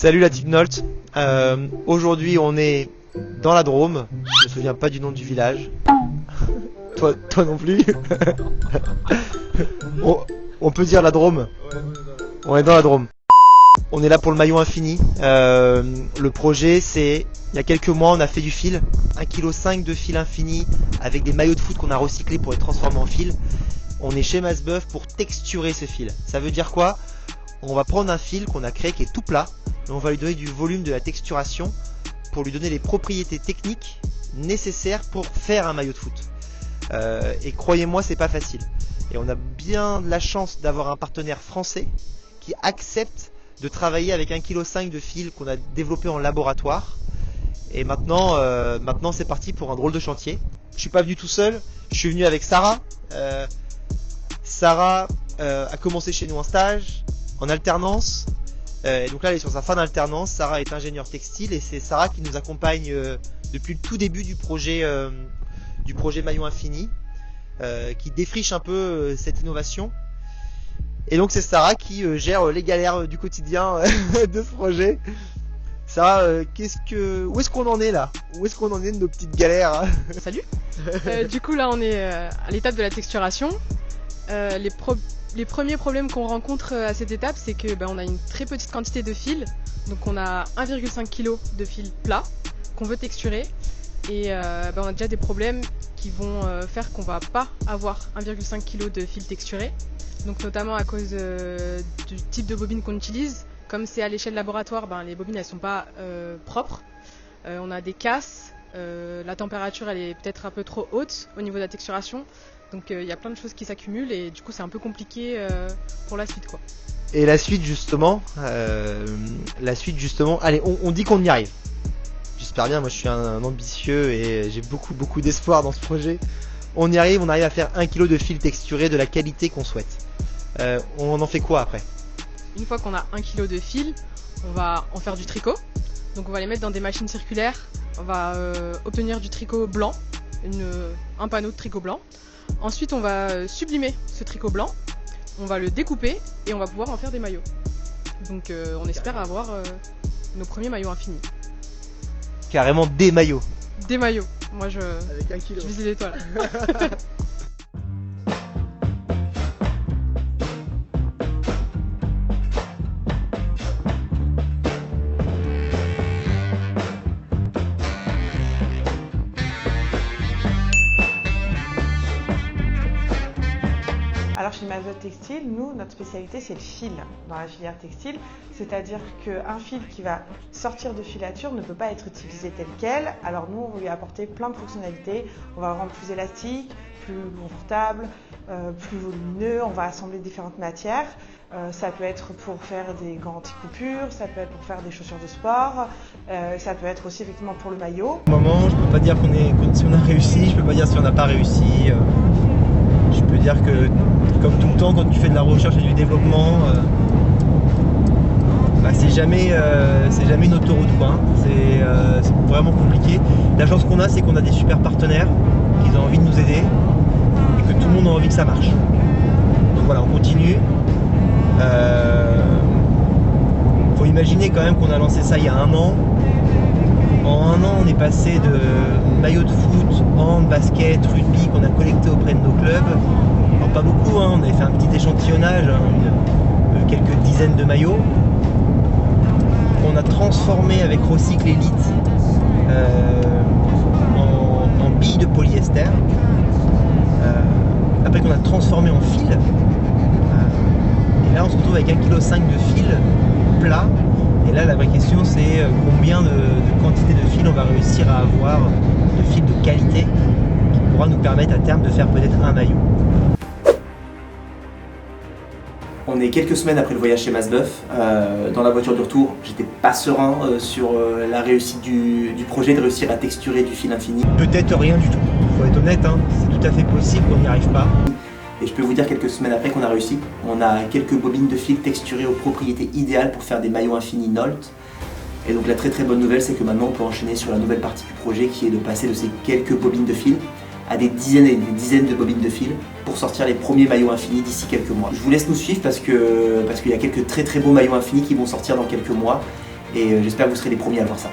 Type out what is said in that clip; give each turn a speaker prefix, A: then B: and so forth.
A: Salut la team Nolt. Aujourd'hui on est dans la Drôme. Je me souviens pas du nom du village. Toi non plus. on peut dire la Drôme. On est dans la Drôme. On est là pour le maillot infini. Le projet c'est, il y a quelques mois on a fait du fil, 1,5 kg de fil infini avec des maillots de foot qu'on a recyclés pour les transformer en fil. On est chez Masbeuf pour texturer ce fil. Ça veut dire quoi? On va prendre un fil qu'on a créé qui est tout plat et on va lui donner du volume, de la texturation pour lui donner les propriétés techniques nécessaires pour faire un maillot de foot. Et croyez-moi, c'est pas facile. Et on a bien de la chance d'avoir un partenaire français qui accepte de travailler avec 1,5 kg de fil qu'on a développé en laboratoire. Et maintenant c'est parti pour un drôle de chantier. Je suis pas venu tout seul, je suis venu avec Sarah. Sarah a commencé chez nous en stage, en alternance. Et donc là elle est sur sa fin d'alternance. Sarah est ingénieure textile et c'est Sarah qui nous accompagne depuis le tout début du projet Maillot Infini, qui défriche un peu cette innovation. Et donc c'est Sarah qui gère les galères du quotidien de ce projet. Sarah, où est-ce qu'on en est là? Où est-ce qu'on en est de nos petites galères?
B: Salut. Du coup là on est à l'étape de la texturation. Les premiers problèmes qu'on rencontre à cette étape, c'est que on a une très petite quantité de fil. Donc on a 1,5 kg de fil plat qu'on veut texturer. Et on a déjà des problèmes qui vont faire qu'on va pas avoir 1,5 kg de fil texturé. Donc notamment à cause du type de bobine qu'on utilise. Comme c'est à l'échelle laboratoire, les bobines elles sont pas propres. On a des casses, la température elle est peut-être un peu trop haute au niveau de la texturation. Donc il y a plein de choses qui s'accumulent et du coup c'est un peu compliqué pour la suite quoi.
A: Et la suite justement, allez on dit qu'on y arrive. J'espère bien, moi je suis un ambitieux et j'ai beaucoup d'espoir dans ce projet. On y arrive, on arrive à faire 1 kg de fil texturé de la qualité qu'on souhaite. On en fait quoi après?
B: Une fois qu'on a 1 kg de fil, on va en faire du tricot. Donc on va les mettre dans des machines circulaires. On va obtenir du tricot blanc, un panneau de tricot blanc. Ensuite on va sublimer ce tricot blanc. On va le découper et on va pouvoir en faire des maillots. Donc on espère avoir nos premiers maillots infinis.
A: Carrément des maillots.
B: Des maillots. Moi
A: avec 1 kg.
B: Je vise l'étoile.
C: Alors chez Masbeuf Textile, nous, notre spécialité c'est le fil dans la filière textile, c'est-à-dire qu'un fil qui va sortir de filature ne peut pas être utilisé tel quel. Alors nous, on va lui apporter plein de fonctionnalités, on va le rendre plus élastique, plus confortable, plus volumineux, on va assembler différentes matières. Ça peut être pour faire des gants anti-coupure, ça peut être pour faire des chaussures de sport, ça peut être aussi effectivement pour le maillot.
A: Au moment, je peux pas dire si on a réussi, je peux pas dire si on n'a pas réussi. Je peux dire que, comme tout le temps, quand tu fais de la recherche et du développement, c'est jamais une autoroute quoi. C'est vraiment compliqué. La chance qu'on a, c'est qu'on a des super partenaires qui ont envie de nous aider et que tout le monde a envie que ça marche. Donc voilà, on continue. Faut imaginer quand même qu'on a lancé ça il y a 1 an. En 1 an, on est passé de maillots de foot, hand, basket, rugby qu'on a collecté auprès de nos clubs. Alors pas beaucoup, on avait fait un petit échantillonnage, quelques dizaines de maillots. On a transformé avec Recycle Elite en billes de polyester. Après qu'on a transformé en fil. Et là on se retrouve avec 1,5 kg de fil plat. Et là la vraie question c'est combien de quantité de fil on va réussir à avoir, de fil de qualité, qui pourra nous permettre à terme de faire peut-être un maillot. On est quelques semaines après le voyage chez Masbeuf. Dans la voiture de retour, j'étais pas serein sur la réussite du projet de réussir à texturer du fil infini. Peut-être rien du tout, faut être honnête, c'est tout à fait possible qu'on n'y arrive pas. Et je peux vous dire quelques semaines après qu'on a réussi, on a quelques bobines de fil texturées aux propriétés idéales pour faire des maillots infinis Nolt. Et donc la très bonne nouvelle, c'est que maintenant on peut enchaîner sur la nouvelle partie du projet qui est de passer de ces quelques bobines de fil à des dizaines et des dizaines de bobines de fil pour sortir les premiers maillots infinis d'ici quelques mois. Je vous laisse nous suivre parce qu'il y a quelques très beaux maillots infinis qui vont sortir dans quelques mois
D: et j'espère que vous serez les premiers à voir ça.